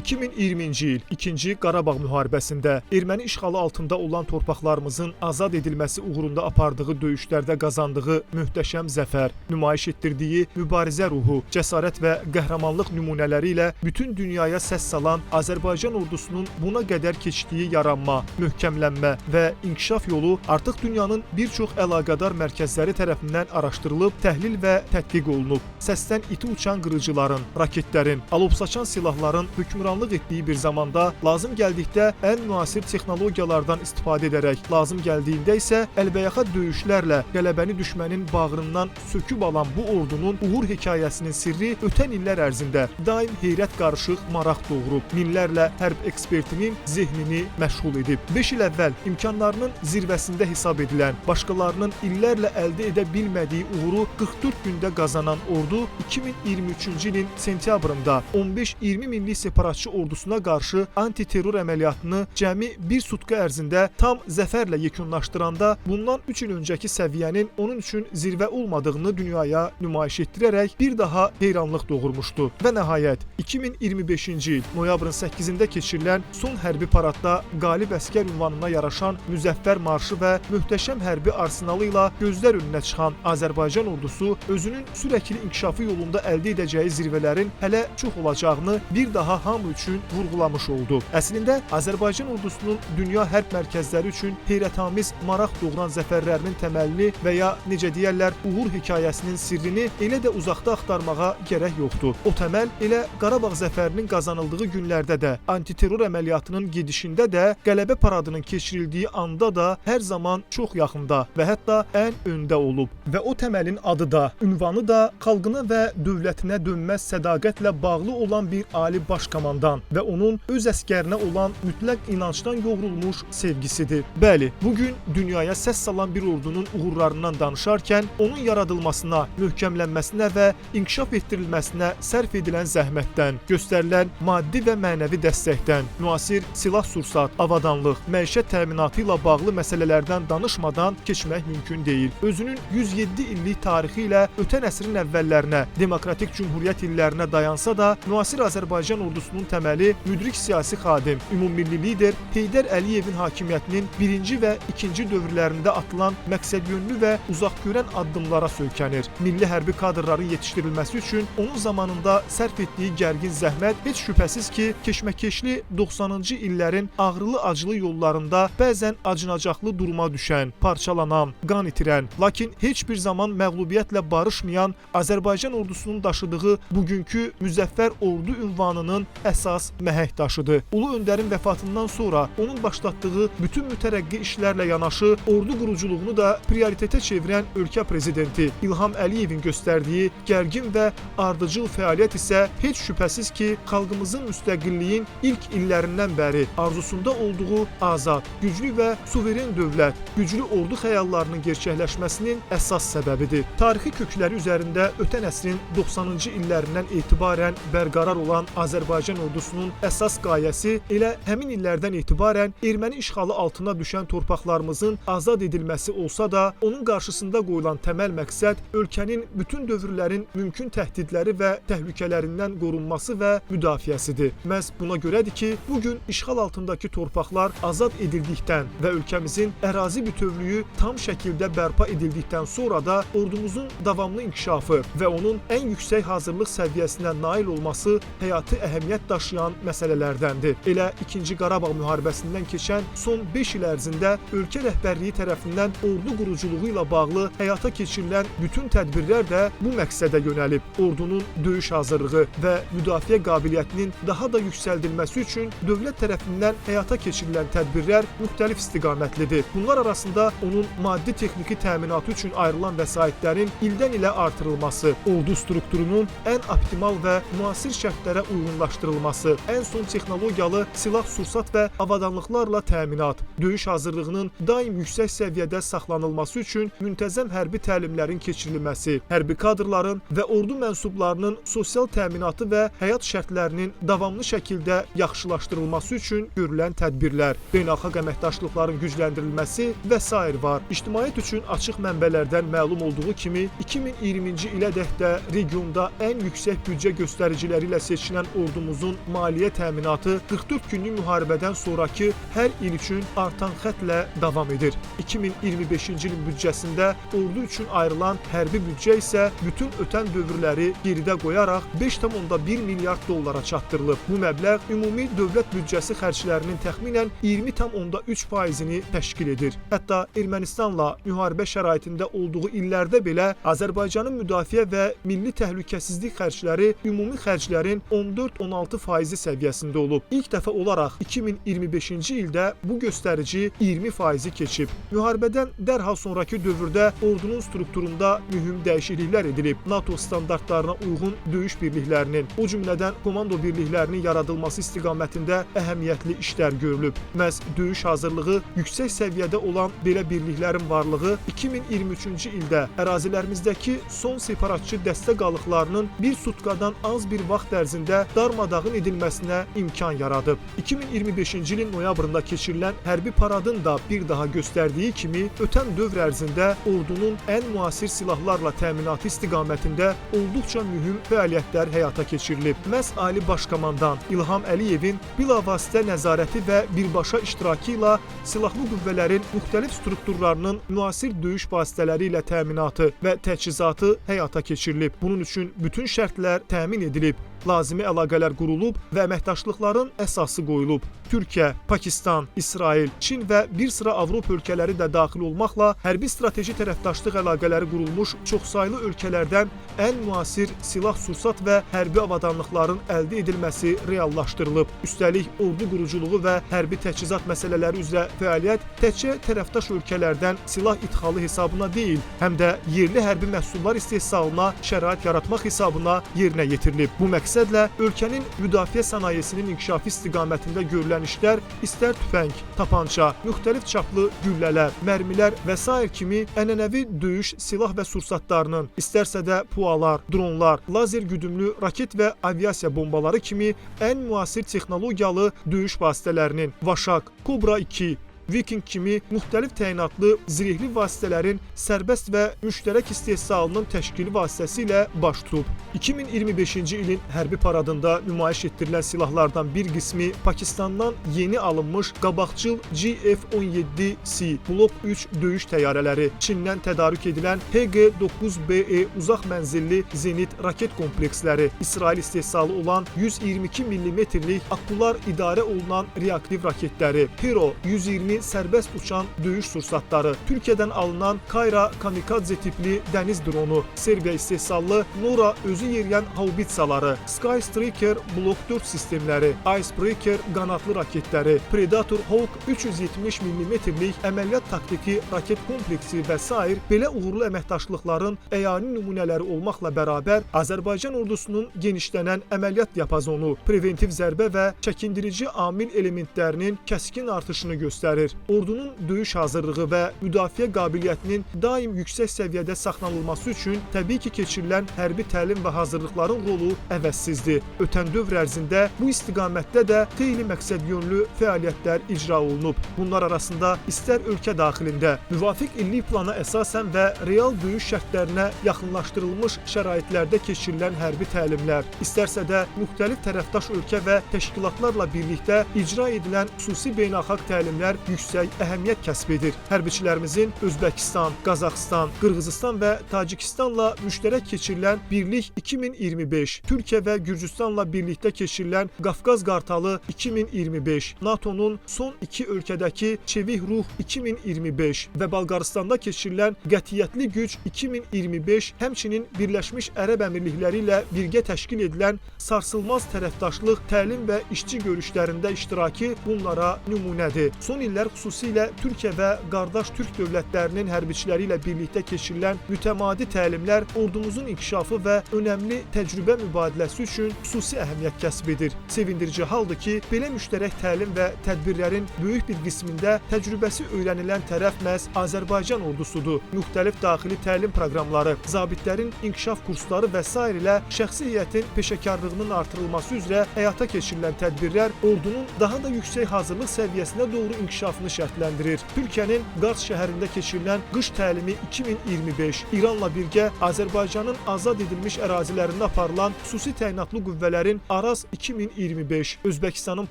2020-ci il 2-ci Qarabağ müharibəsində erməni işğalı altında olan torpaqlarımızın azad edilməsi uğrunda apardığı döyüşlərdə qazandığı möhtəşəm zəfər, nümayiş etdirdiyi mübarizə ruhu, cəsarət və qəhrəmanlıq nümunələri ilə bütün dünyaya səs salan Azərbaycan ordusunun buna qədər keçdiyi yaranma, möhkəmlənmə və inkişaf yolu artıq dünyanın bir çox əlaqədar mərkəzləri tərəfindən araşdırılıb, təhlil və tədqiq olunub. Səsdən iti uçan qırıcıların, raketlərin, alov saçan silahların hökmranlıq etdiyi bir zamanda lazım gəldikdə ən müasir texnologiyalardan istifadə edərək, lazım gəldiyində isə əlbəyaxa döyüşlərlə qələbəni düşmənin bağrından söküb alan bu ordunun uğur hekayəsinin sirri ötən illər ərzində daim heyrət qarışıq maraq doğurub, minlərlə hərb ekspertinin zehnini məşğul edib. 5 il əvvəl imkanlarının zirvəsində hesab edilən, başqalarının illərlə əldə edə bilmədiyi uğuru 44 gündə qazanan ordu 2023-cü ilin sentyabrında 15-20 minlik separatçı ordusuna qarşı antiterror əməliyyatını cəmi bir sutka ərzində tam zəfərlə yekunlaşdıranda bundan 3 il öncəki səviyyənin onun üçün zirvə olmadığını dünyaya nümayiş etdirərək bir daha heyranlıq doğurmuşdu. Və nəhayət 2025-ci il noyabrın 8-də keçirilən son hərbi paradda qalib əskər ünvanına yaraşan müzəffər marşı və möhtəşəm hərbi arsenalı ilə gözlər önünə çıxan Azərbaycan ordusu özünün sürəkli inkişafı yolunda əldə edəcəyi zirvələrin hələ çox olacağını bir daha hamı üçün vurğulamış oldu. Əslində Azərbaycan ordusunun dünya hərb mərkəzləri üçün heyrətamiz maraq doğuran zəfərlərinin təməlini və ya necə deyərlər uğur hekayəsinin sirrini elə də uzaqda axtarmağa gərək yoxdur. O təməl elə Qarabağ zəfərinin qazanıldığı günlərdə də, antiterror əməliyyatının gedişində də, qələbə paradının keçirildiyi anda da hər zaman çox yaxında və hətta ən öndə olub. Və o təməlin adı da, ünvanı da xalqına və dövlətinə dönməz sədaqətlə bağlı olan bir ali başkomandan və onun öz əskərinə olan mütləq inancdan yoğrulmuş sevgisidir. Bəli, bugün dünyaya səs salan bir ordunun uğurlarından danışarkən onun yaradılmasına, möhkəmlənməsinə və inkişaf etdirilməsinə sərf edilən zəhmətdən, göstərilən maddi və mənəvi dəstəkdən, müasir silah-sursat, avadanlıq, məişət təminatı ilə bağlı məsələlərdən danışmadan keçmək mümkün deyil. Özünün 107 illik tarixi ilə ötən əsrin əvvəllərinə, demokratik cümhuriyyət illərinə dayansa da, müasir Azərbaycan ordusunun təməli müdrik siyasi xadim, ümummilli lider Heydər Əliyevin hakimiyyətinin birinci və ikinci dövrlərində atılan məqsədyönlü və uzaqgörən addımlara söykənir. Milli hərbi kadrların yetişdirilməsi üçün onun zamanında sərf etdiyi gərgin zəhmət heç şübhəsiz ki, keşməkeşli 90-cı illərin ağrılı-acılı yollarında bəzən acınacaqlı duruma düşən, parçalanan, qan itirən, lakin heç bir zaman məğlubiyyətlə barışmayan Azərbaycan ordusunun daşıdığı bugünkü müzəffər ordu ünvanının əsas məhəkdaşıdır. Ulu öndərin vəfatından sonra onun başlatdığı bütün mütərəqqi işlərlə yanaşı ordu quruculuğunu da prioritetə çevirən ölkə prezidenti İlham Əliyevin göstərdiyi gərgin və ardıcıl fəaliyyət isə heç şübhəsiz ki, xalqımızın müstəqilliyin ilk illərindən bəri arzusunda olduğu azad, güclü və suveren dövlət, güclü ordu xəyallarının gerçəkləşməsinin əsas səbəbidir. Tarixi kökləri üzərində ötən əsrin 90-cı illərindən etibarən bərqərar olan Azərbaycan ordusunun əsas qayəsi elə həmin illərdən etibarən erməni işğalı altına düşən torpaqlarımızın azad edilməsi olsa da, onun qarşısında qoyulan təməl məqsəd ölkənin bütün dövrlərin mümkün təhdidləri və təhlükələrindən qorunması və müdafiəsidir. Məhz buna görədir ki, bugün işğal altındakı torpaqlar azad edildikdən və ölkəmizin ərazi bütövlüyü tam şəkildə bərpa edildikdən sonra da ordumuzun davamlı inkişafı və onun ən yüksək hazırlıq səviyyəsinə nail olması həyati əhəmiyyət daşıyan məsələlərdəndir. Elə 2-ci Qarabağ müharibəsindən keçən son 5 il ərzində ölkə rəhbərliyi tərəfindən ordu quruculuğu ilə bağlı həyata keçirilən bütün tədbirlər də bu məqsədə yönəlib. Ordunun döyüş hazırlığı və müdafiə qabiliyyətinin daha da yüksəldilməsi üçün dövlət tərəfindən həyata keçirilən tədbirlər müxtəlif istiqamətlidir. Bunlar arasında onun maddi-texniki təminatı üçün ayrılan vəsaitlərin ildən ilə artırılması, ordu strukturunun ən optimal və müasir şərtlərə uyğunlaşdırılması, ən son texnologiyalı silah-sursat və avadanlıqlarla təminat, döyüş hazırlığının daim yüksək səviyyədə saxlanılması üçün müntəzəm hərbi təlimlərin keçirilməsi, hərbi kadrların və ordu mənsublarının sosial təminatı və həyat şərtlərinin davamlı şəkildə yaxşılaşdırılması üçün görülən tədbirlər, beynəlxalq əməkdaşlıqların gücləndirilməsi və s. var. İctimaiyyət üçün açıq mənbələrdən məlum olduğu kimi 2020-ci ilədək də regionda ən yüksək büdcə göstəriciləri ilə seçilən ordumuzun maliyyə təminatı 44 günlük müharibədən sonrakı hər il üçün artan xəttlə davam edir. 2025-ci ilin büdcəsində ordu üçün ayrılan hərbi büdcə isə bütün ötən dövrləri geridə qoyaraq 5,1 milyard dollara çatdırılıb. Bu məbləğ ümumi dövlət büdcəsi xərclərinin təxminən 20,3%-ni təşkil edir. Hətta Ermənistanla müharibə şəraitində olduğu illərdə belə Azərbaycanın müdafiə və milli təhlükəsizlik xərcləri ümumi xərclərin 14-16% səviyyəsində olub. İlk dəfə olaraq 2025-ci ildə bu göstərici 20%-i keçib. Müharibədən dərhal sonrakı dövrdə ordunun strukturunda mühüm dəyişikliklər edilib. NATO standartlarına uyğun döyüş birliklərinin, o cümlədən komando birliklərinin yaradılması istiqamətində əhəmiyyətli işlər görülüb. Məhz döyüş hazırlığı yüksək səviyyədə olan belə birliklərin varlığı 2023-cü ildə ərazilərimizdəki son separatçı dəstə qalıqlarının bir sutkadan az bir vaxt ərzində darmadağın edilməsinə imkan yaradıb. 2025-ci ilin noyabrında keçirilən hərbi paradın da bir daha göstərdiyi kimi ötən dövr ərzində ordunun ən müasir silahlarla təminatı istiqamətində olduqca mühüm fəaliyyətlər həyata keçirilib. Məhz Ali Baş Komandan İlham Əliyevin bilavasitə nəzarəti və birbaşa iştirakı ilə silahlı qüvvələrin müxtəlif strukturlarının müasir döyüş vasitələri ilə təminatı və təchizatı həyata keçirilib. Bunun üçün bütün şərtlər təmin edilib. Lazımi əlaqələr qurulub və əməkdaşlıqların əsası qoyulub. Türkiyə, Pakistan, İsrail, Çin və bir sıra Avropa ölkələri də daxil olmaqla hərbi strateji tərəfdaşlıq əlaqələri qurulmuş çoxsaylı ölkələrdən ən müasir silah-sursat və hərbi avadanlıqların əldə edilməsi reallaşdırılıb. Üstəlik, ordu quruculuğu və hərbi təchizat məsələləri üzrə fəaliyyət təkcə tərəfdaş ölkələrdən silah idxalı hesabına deyil, həm də yerli hərbi məhsullar istehsalına şərait yaratmaq hesabına yerinə yetirilib. Bu məqsədlə ölkənin müdafiə sənayesinin inkişafı istiqamətində görülən işlər istər tüfəng, tapança, müxtəlif çaplı güllələr, mərmilər və s. kimi ənənəvi döyüş silah və sursatlarının, istərsə də pualar, dronlar, lazer güdümlü raket və aviasiya bombaları kimi ən müasir texnologiyalı döyüş vasitələrinin, Vaşaq, Kobra 2, Viking kimi müxtəlif təyinatlı zirehli vasitələrin sərbəst və müştərək istehsalının təşkili vasitəsilə baş tutub. 2025-ci ilin hərbi paradında nümayiş etdirilən silahlardan bir qismi Pakistandan yeni alınmış qabaqcıl GF-17C Blok 3 döyüş təyyarələri, Çindən tədarük edilən HG-9BE uzaq mənzilli zenit raket kompleksləri, İsrail istehsalı olan 122 mm-lik Akkular idarə olunan reaktiv raketləri, Hero 120 sərbəst uçan döyüş sursatları, Türkiyədən alınan Kayra kamikadze tipli dəniz dronu, Serbiya istehsallı Nora özü yeriyən haubitsaları, Sky Striker Blok 4 sistemləri, Icebreaker qanadlı raketləri, Predator Hawk 370 mm-lik əməliyyat taktiki raket kompleksi və s. belə uğurlu əməkdaşlıqların əyani nümunələri olmaqla bərabər Azərbaycan ordusunun genişlənən əməliyyat yapazonu, preventiv zərbə və çəkindirici amil elementlərinin kəskin artışını göstərir. Ordunun döyüş hazırlığı və müdafiə qabiliyyətinin daim yüksək səviyyədə saxlanılması üçün təbii ki, keçirilən hərbi təlim və hazırlıqların rolu əvəzsizdir. Ötən dövr ərzində bu istiqamətdə də xeyli məqsədyönlü fəaliyyətlər icra olunub. Bunlar arasında istər ölkə daxilində müvafiq illik plana əsasən və real döyüş şərtlərinə yaxınlaşdırılmış şəraitlərdə keçirilən hərbi təlimlər, istərsə də müxtəlif tərəfdaş ölkə və təşkilatlarla birlikdə icra edilən xüsusi beynəlxalq təlimlər yüksək əhəmiyyət kəsb edir. Hərbiçilərimizin Özbəkistan, Qazaxıstan, Qırğızıstan və Tacikistanla müştərək keçirilən Birlik 2025, Türkiyə və Gürcüstanla birlikdə keçirilən Qafqaz Qartalı 2025, NATO'nun son iki ölkədəki Çevik Ruh 2025 və Balqaristanda keçirilən Qətiyyətli Güc 2025, həmçinin Birləşmiş Ərəb Əmirlikləri ilə birgə təşkil edilən sarsılmaz tərəfdaşlıq, təlim və işçi görüşlərində iştirakı bunlara nümunədir. Son illər xüsusilə Türkiyə və qardaş Türk dövlətlərinin hərbiçiləri ilə birlikdə keçirilən mütəmadi təlimlər ordumuzun inkişafı və önəmli təcrübə mübadiləsi üçün xüsusi əhəmiyyət kəsb edir. Sevindirici haldır ki, belə müştərək təlim və tədbirlərin böyük bir qismində təcrübəsi öyrənilən tərəf məhz Azərbaycan ordusudur. Müxtəlif daxili təlim proqramları, zabitlərin inkişaf kursları və s. ilə şəxsi heyətin peşəkarlığının artırılması üzrə həyata keçirilən tədbirlər ordunun daha da yüksək hazırlıq səviyyəsinə doğru inkişafı inkişafını şərtləndirir. Türkiyənin Qars şəhərində keçirilən qış təlimi 2025 İranla birgə Azərbaycanın azad edilmiş ərazilərində aparılan xüsusi təyinatlı qüvvələrin Araz 2025 Özbəkistanın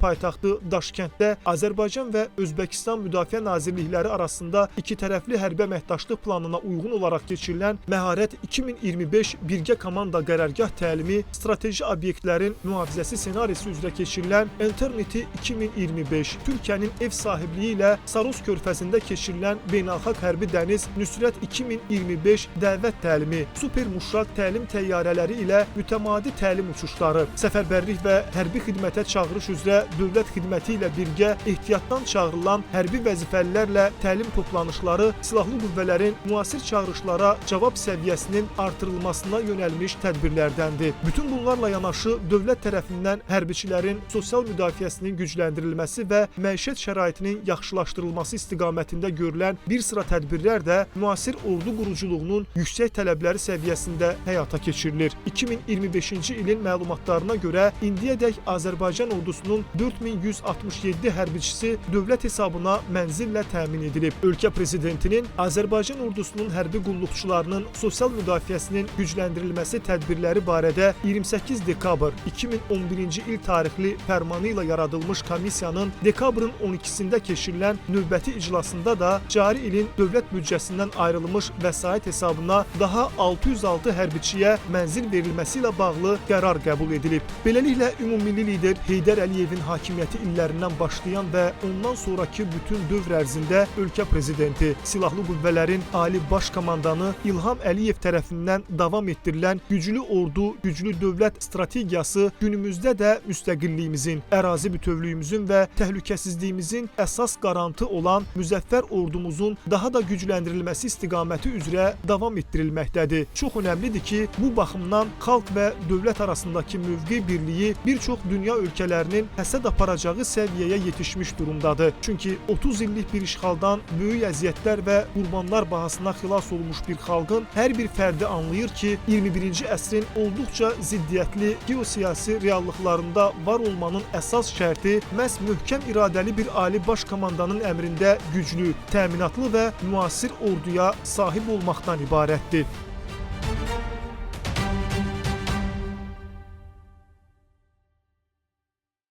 paytaxtı Daşkənddə Azərbaycan və Özbəkistan Müdafiə Nazirlikləri arasında ikitərəfli hərbi əməkdaşlıq planına uyğun olaraq keçirilən Məharət 2025 birgə komanda qərargah təlimi strateji obyektlərin mühafizəsi ssenarisi üzrə keçirilən Eternity 2025 Türkiyənin ev sahibliyi ilə Saros körfəzində keçirilən beynəlxalq hərbi dəniz Nüsrət 2025 dəvət təlimi Super Muşraq təlim təyyarələri ilə mütəmadi təlim uçuşları, səfərbərlik və hərbi xidmətə çağırış üzrə dövlət xidməti ilə birgə ehtiyatdan çağırılan hərbi vəzifəlilərlə təlim toplanışları silahlı qüvvələrin müasir çağırışlara cavab səviyyəsinin artırılmasına yönəlmiş tədbirlərdəndir. Bütün bunlarla yanaşı dövlət tərəfindən hərbiçilərin sosial müdafiəsinin gücləndirilməsi və məişət şəraitinin yaxşılaşdırılması istiqamətində görülən bir sıra tədbirlər də müasir ordu quruculuğunun yüksək tələbləri səviyyəsində həyata keçirilir. 2025-ci ilin məlumatlarına görə indiyədək Azərbaycan ordusunun 4167 hərbiçisi dövlət hesabına mənzillə təmin edilib. Ölkə prezidentinin Azərbaycan ordusunun hərbi qulluqçularının sosial müdafiəsinin gücləndirilməsi tədbirləri barədə 28 dekabr 2011-ci il tarixli fərmanı ilə yaradılmış komissiyanın dekabrın 12-sində keçirilən növbəti iclasında da cari ilin dövlət büdcəsindən ayrılmış vəsait hesabına daha 606 hərbiçiyə mənzil verilməsi ilə bağlı qərar qəbul edilib. Beləliklə, ümummilli lider Heydər Əliyevin hakimiyyəti illərindən başlayan və ondan sonraki bütün dövr ərzində ölkə prezidenti, silahlı qüvvələrin ali baş komandanı İlham Əliyev tərəfindən davam etdirilən güclü ordu, güclü dövlət strategiyası günümüzdə də müstəqilliyimizin, ərazi bütövlüyümüzün və təhlükəsizliyimizin əsas qarantı olan müzəffər ordumuzun daha da gücləndirilməsi istiqaməti üzrə davam etdirilməkdədir. Çox önəmlidir ki, bu baxımdan xalq və dövlət arasındakı mövqe birliyi bir çox dünya ölkələrinin həsəd aparacağı səviyyəyə yetişmiş durumdadır. Çünki 30 illik bir işğaldan böyük əziyyətlər və qurbanlar bahasına xilas olmuş bir xalqın hər bir fərdi anlayır ki, 21-ci əsrin olduqca ziddiyyətli geosiyasi reallıqlarında var olmanın əsas şərti məhz möhkəm iradəli bir ali baş komandanın əmrində güclü, təminatlı və müasir orduya sahib olmaqdan ibarətdir.